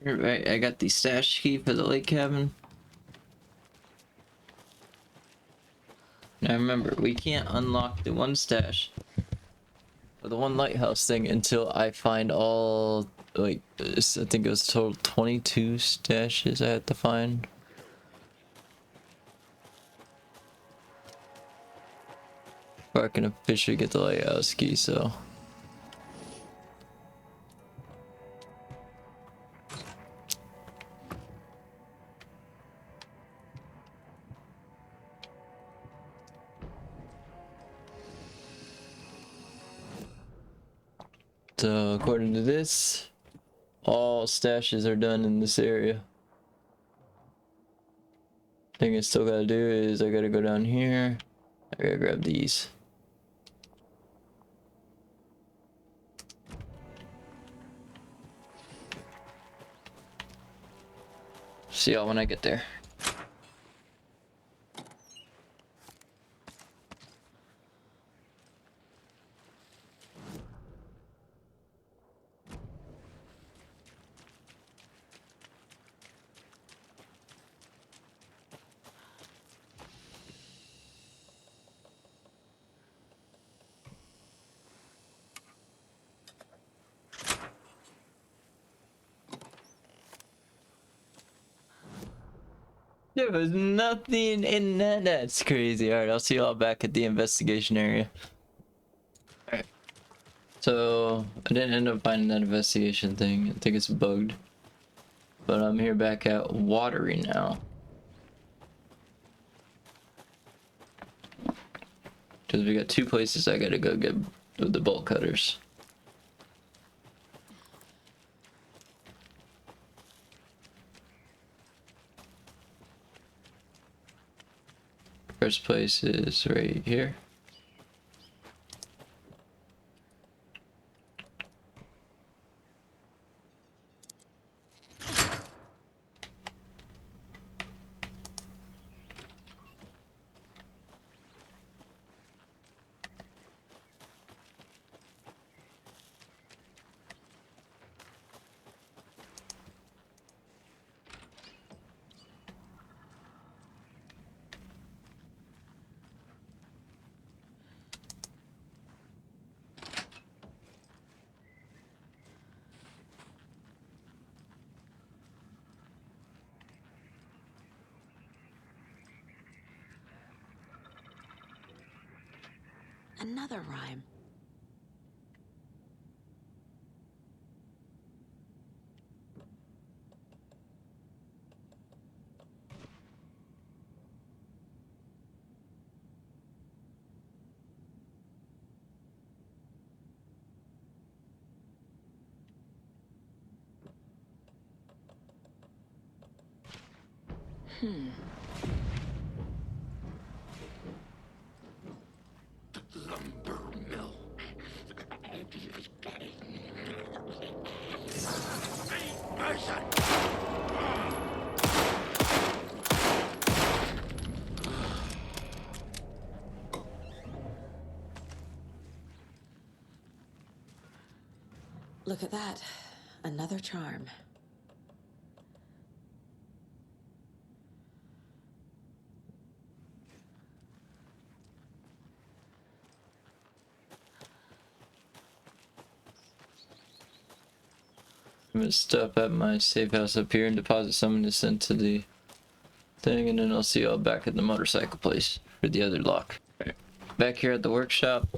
Alright, I got the stash key for the lake cabin. Now remember, we can't unlock the one stash or the one lighthouse thing until I find all, like, I think it was total 22 stashes I had to find. Before I can officially get the lighthouse key, so. So according to this, all stashes are done in this area. Thing I still gotta do is I gotta go down here. I gotta grab these. See y'all when I get there. There was nothing in that. That's crazy. Alright, I'll see y'all back at the investigation area. Alright. So, I didn't end up finding that investigation thing. I think it's bugged. But I'm here back at Watery now. Because we got two places I gotta go get with the bolt cutters. First place is right here. Another rhyme. Look at that. Another charm. I'm gonna stop at my safe house up here and deposit some to send to the thing, and then I'll see y'all back at the motorcycle place for the other lock. Right. Back here at the workshop.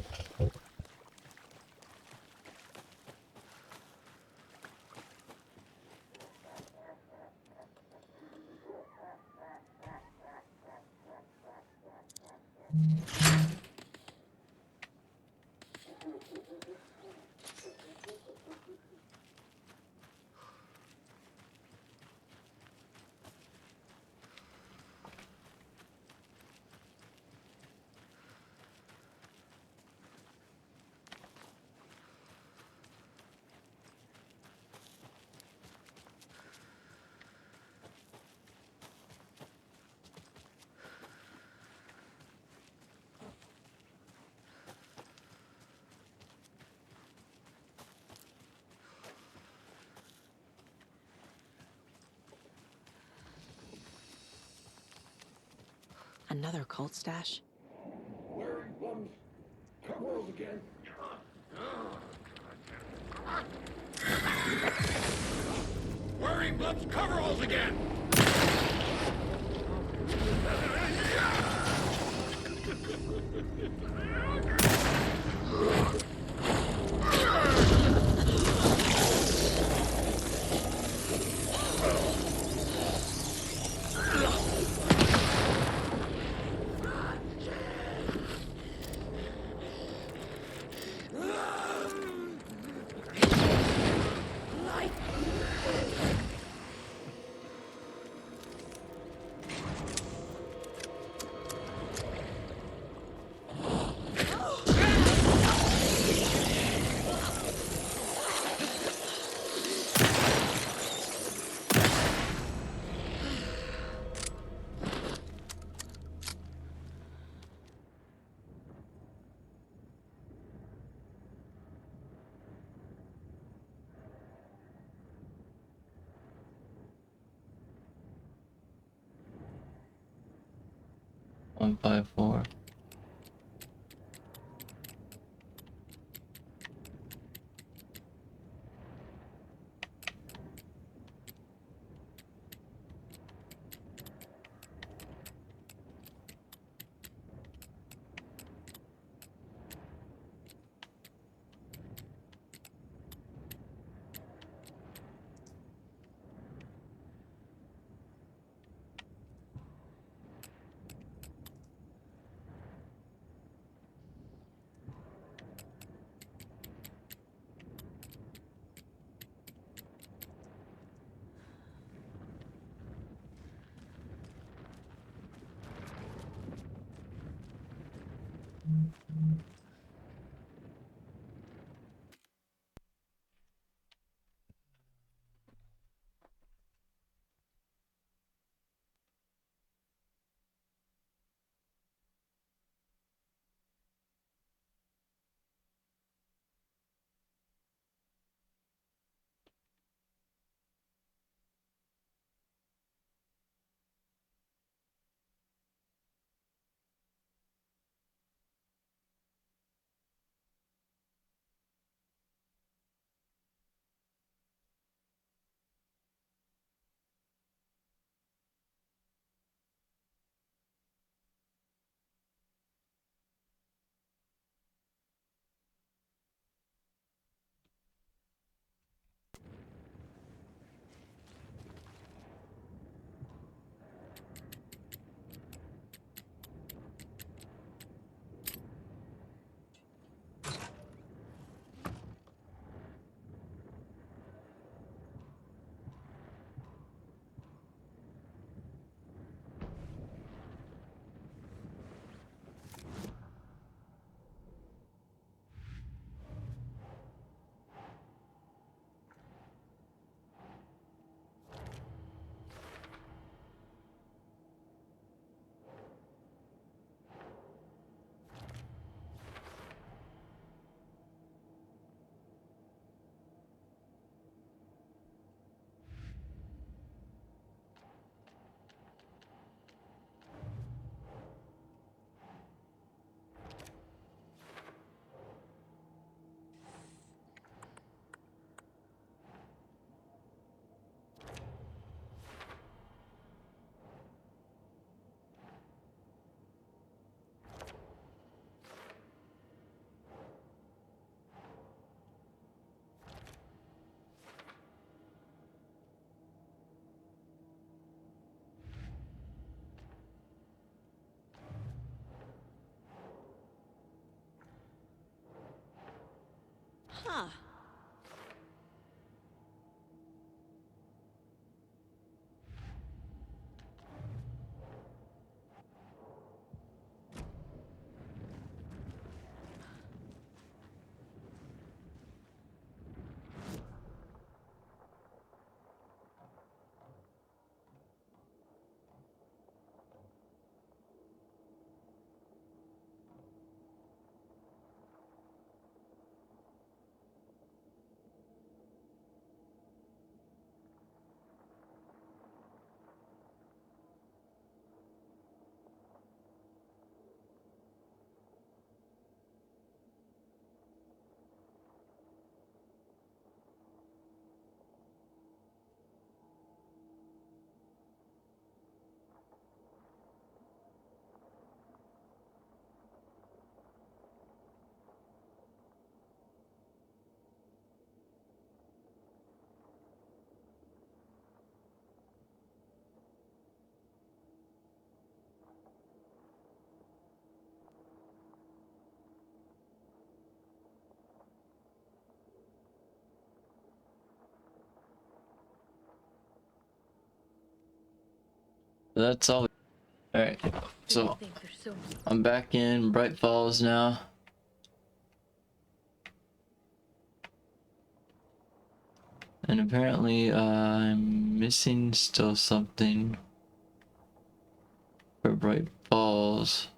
Another cult stash? Wearing bums. Coveralls again. Wearing bums coveralls again! One five four. That's all. Alright, so I'm back in Bright Falls now. And apparently I'm missing still something for Bright Falls.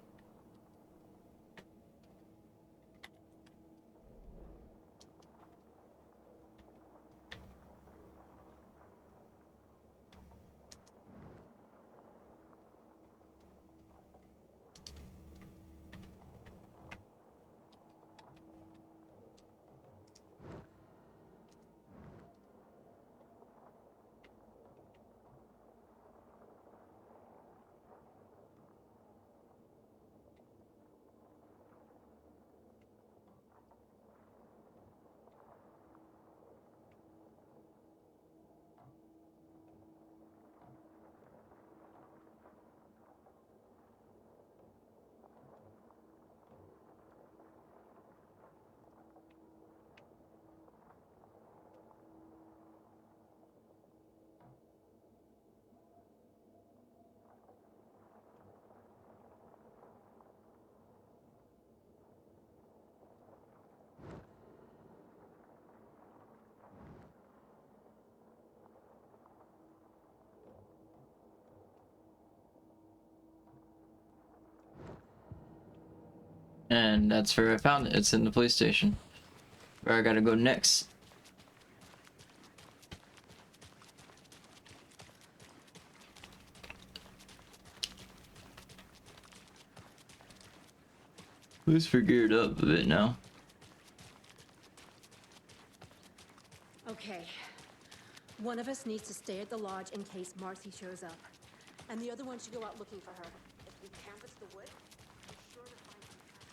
And that's where I found it. It's in the police station. Where I gotta go next. Who's figured up a bit now? Okay. One of us needs to stay at the lodge in case Marcy shows up. And the other one should go out looking for her. If we canvass the wood, I'm sure to find some tracks.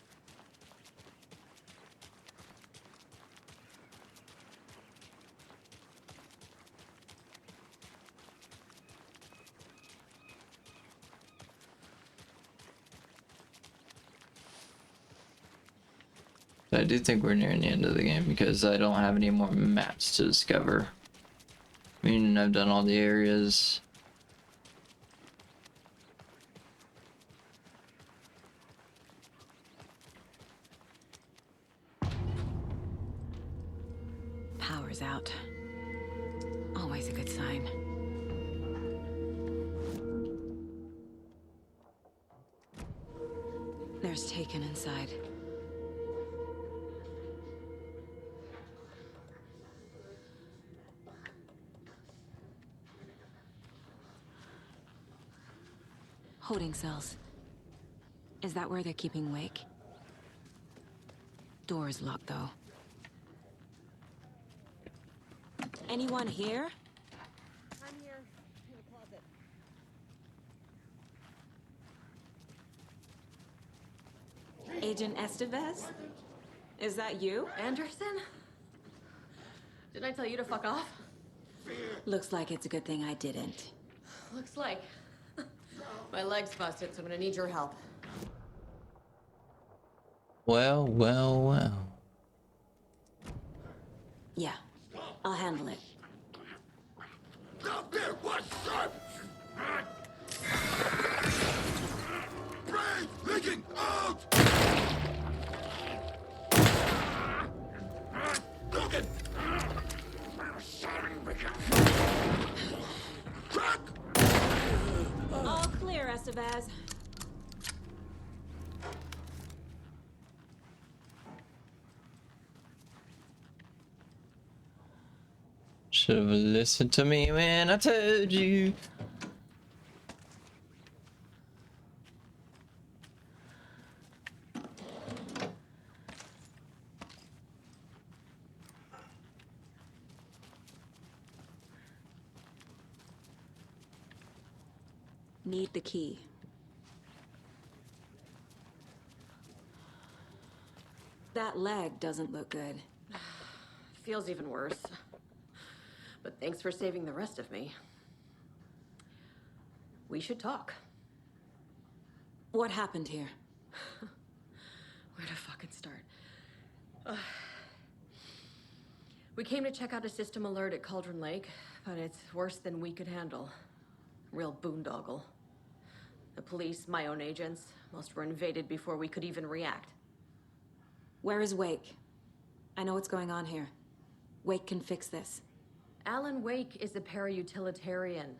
I do think we're nearing the end of the game because I don't have any more maps to discover. I mean, I've done all the areas. Power's out. Always a good sign. There's Taken inside. Holding cells. Is that where they're keeping Wake? Door's locked, though. Anyone here? I'm here in the closet. Agent Estevez? Is that you? Anderson? Didn't I tell you to fuck off? Looks like it's a good thing I didn't. Looks like. My leg's busted, so I'm gonna need your help. Well, well, well. Yeah, I'll handle it. Stop there! What's up? Brain leaking out! Cooking! Crack! All clear, Estevez. Should have listened to me when I told you. Need the key. That leg doesn't look good. Feels even worse. But thanks for saving the rest of me. We should talk. What happened here? Where to fucking start? We came to check out a system alert at Cauldron Lake, but it's worse than we could handle. Real boondoggle. The police, my own agents, most were invaded before we could even react. Where is Wake? I know what's going on here. Wake can fix this. Alan Wake is a para-utilitarian.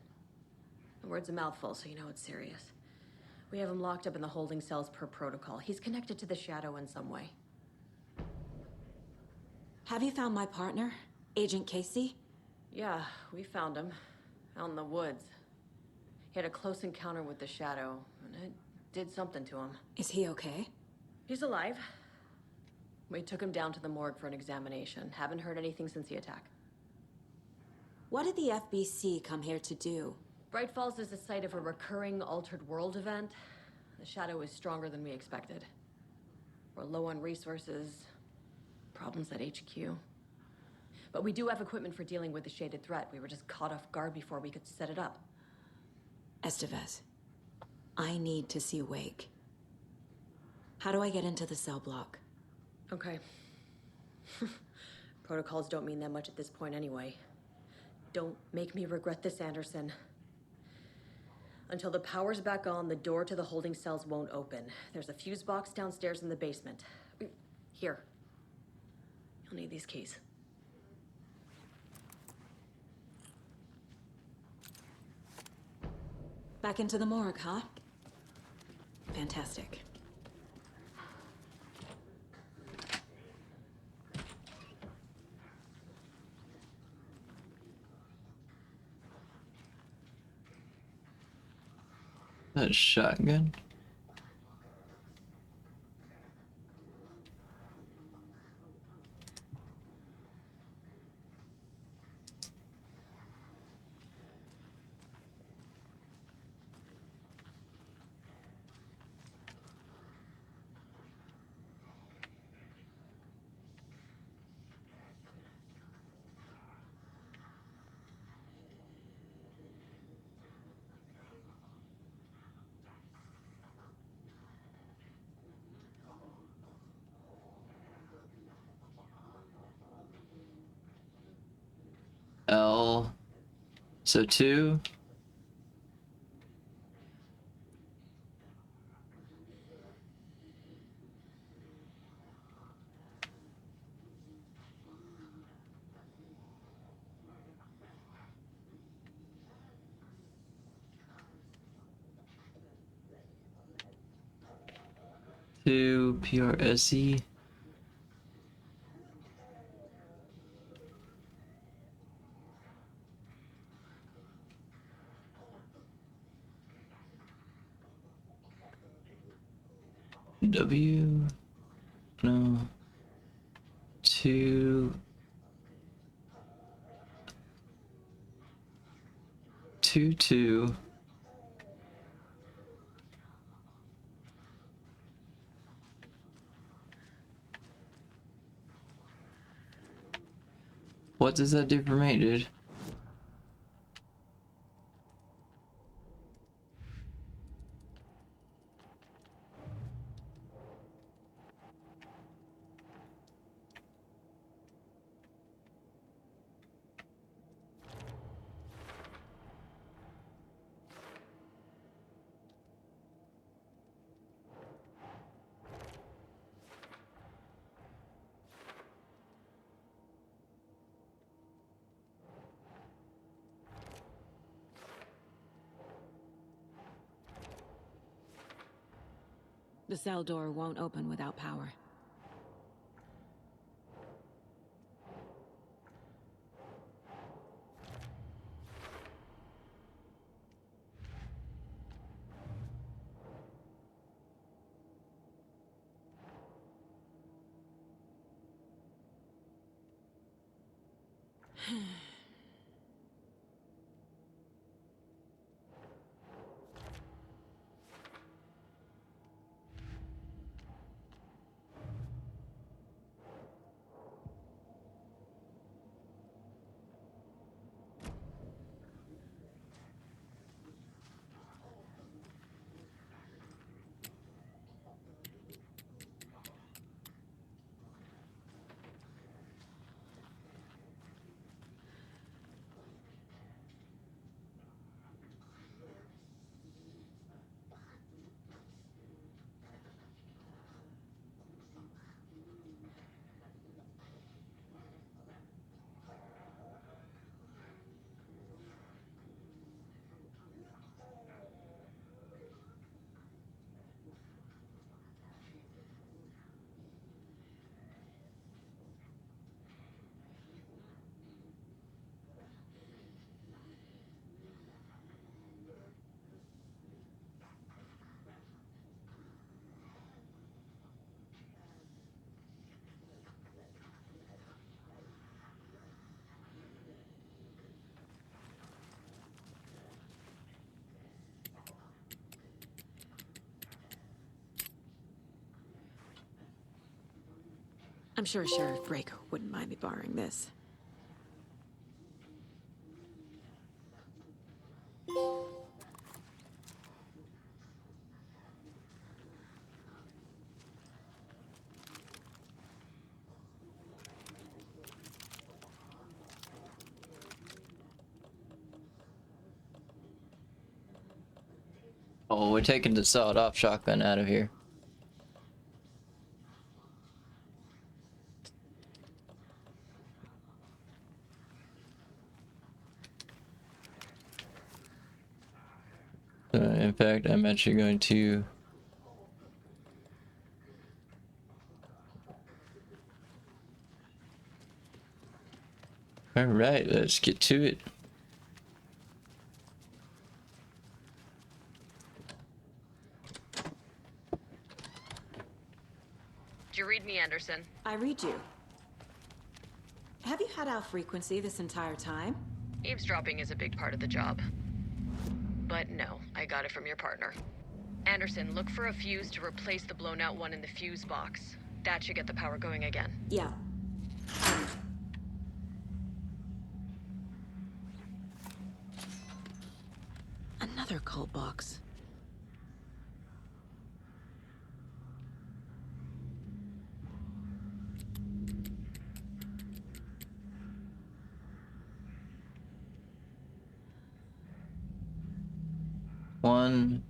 The word's a mouthful, so you know it's serious. We have him locked up in the holding cells per protocol. He's connected to the Shadow in some way. Have you found my partner, Agent Casey? Yeah, we found him. Out in the woods. He had a close encounter with the Shadow, and it did something to him. Is he okay? He's alive. We took him down to the morgue for an examination. Haven't heard anything since the attack. What did the FBC come here to do? Bright Falls is the site of a recurring altered world event. The Shadow is stronger than we expected. We're low on resources, problems at HQ. But we do have equipment for dealing with the shaded threat. We were just caught off guard before we could set it up. Estevez, I need to see Wake. How do I get into the cell block? Okay. Protocols don't mean that much at this point anyway. Don't make me regret this, Anderson. Until the power's back on, the door to the holding cells won't open. There's a fuse box downstairs in the basement. Here. You'll need these keys. Back into the morgue, huh? Fantastic. That shotgun. L. So 2. Two PRSE. W. No. 2. 2 2. What does that do for me, dude? The cell door won't open without power. I'm sure Sheriff Brake wouldn't mind me borrowing this. Oh, we're taking the sawed-off shotgun out of here. In fact, I'm actually going to... Alright, let's get to it. Did you read me, Anderson? I read you. Have you had Al frequency this entire time? Eavesdropping is a big part of the job. But no, I got it from your partner. Anderson, look for a fuse to replace the blown out one in the fuse box. That should get the power going again. Yeah. Another call box. One.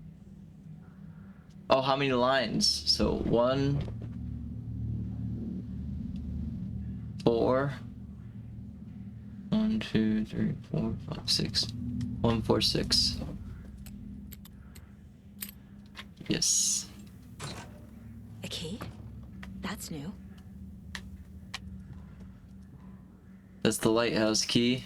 Oh, how many lines? So 1, 4. 1, 2, 3, 4, 5, 6. 1, 4, 6. Yes. A key? That's new. That's the lighthouse key.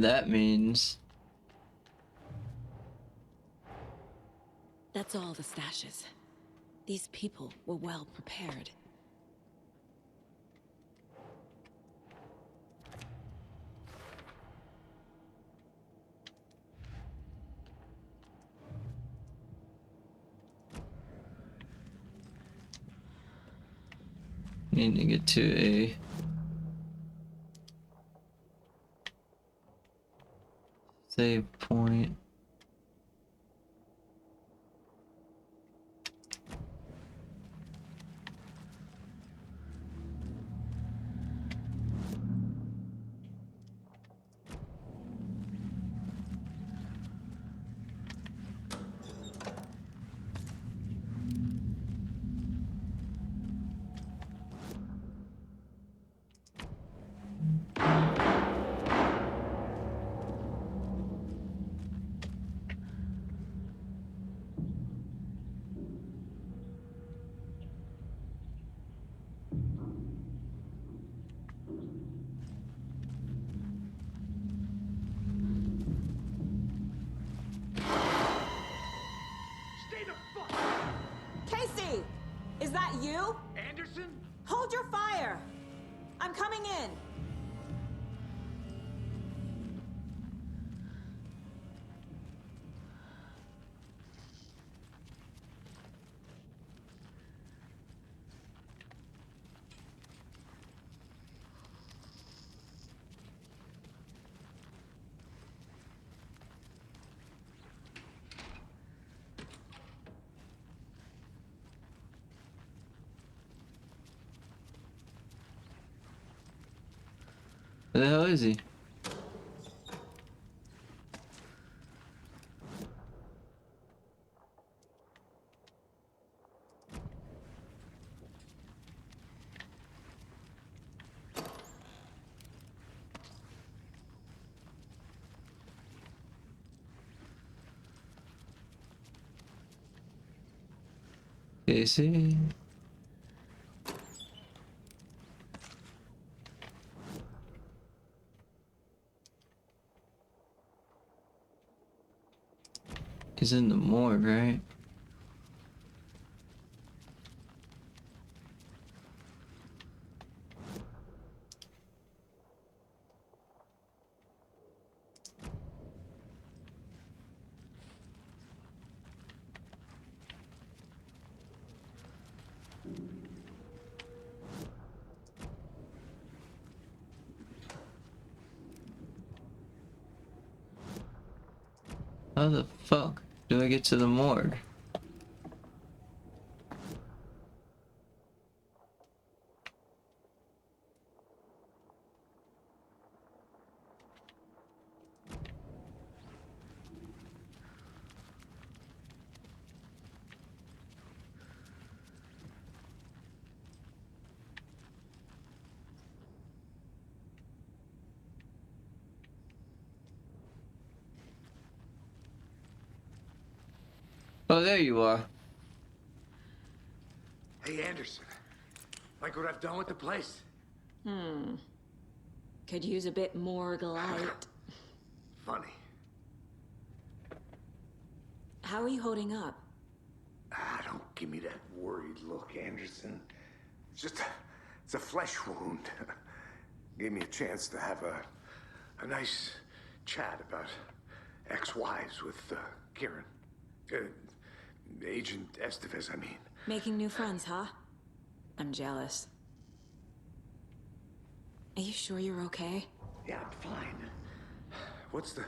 That means... That's all the stashes. These people were well prepared. Need to get to a... save point. Stay the fuck! Casey! Is that you? Anderson? Hold your fire! I'm coming in! Where the hell is he? Casey? He's in the morgue, right? How the fuck do I get to the morgue? Oh, there you are. Hey, Anderson. Like what I've done with the place? Could use a bit more light. Funny. How are you holding up? Ah, don't give me that worried look, Anderson. It's a flesh wound. Gave me a chance to have a nice chat about ex-wives with Kieran. Agent Estevez, I mean. Making new friends, huh? I'm jealous. Are you sure you're okay? Yeah, I'm fine. What's the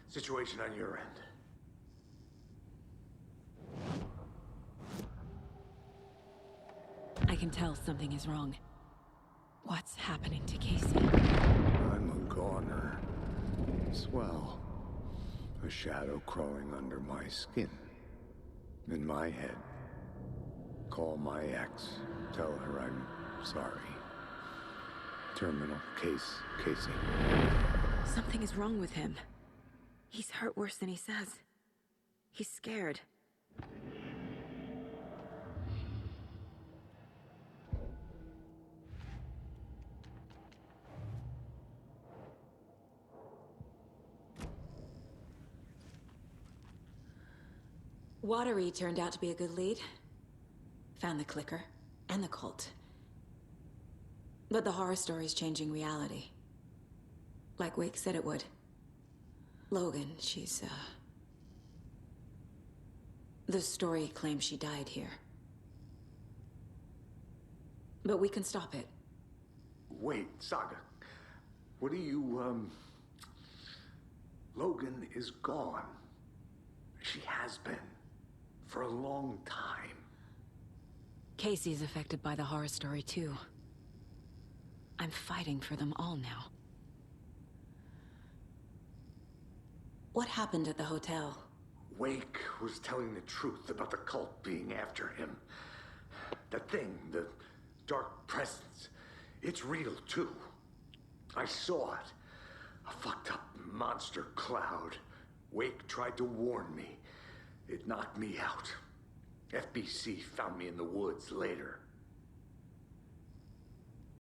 situation on your end? I can tell something is wrong. What's happening to Casey? I'm a goner. Swell. A shadow crawling under my skin. In my head. Call my ex. Tell her I'm sorry. Terminal case, Casey. Something is wrong with him. He's hurt worse than he says. He's scared. Watery turned out to be a good lead. Found the clicker and the cult. But the horror story's changing reality. Like Wake said it would. Logan, she's, the story claims she died here. But we can stop it. Wait, Saga. What do you, Logan is gone. She has been. For a long time. Casey's affected by the horror story, too. I'm fighting for them all now. What happened at the hotel? Wake was telling the truth about the cult being after him. That thing, the dark presence, it's real, too. I saw it. A fucked up monster cloud. Wake tried to warn me. It knocked me out. FBC found me in the woods later.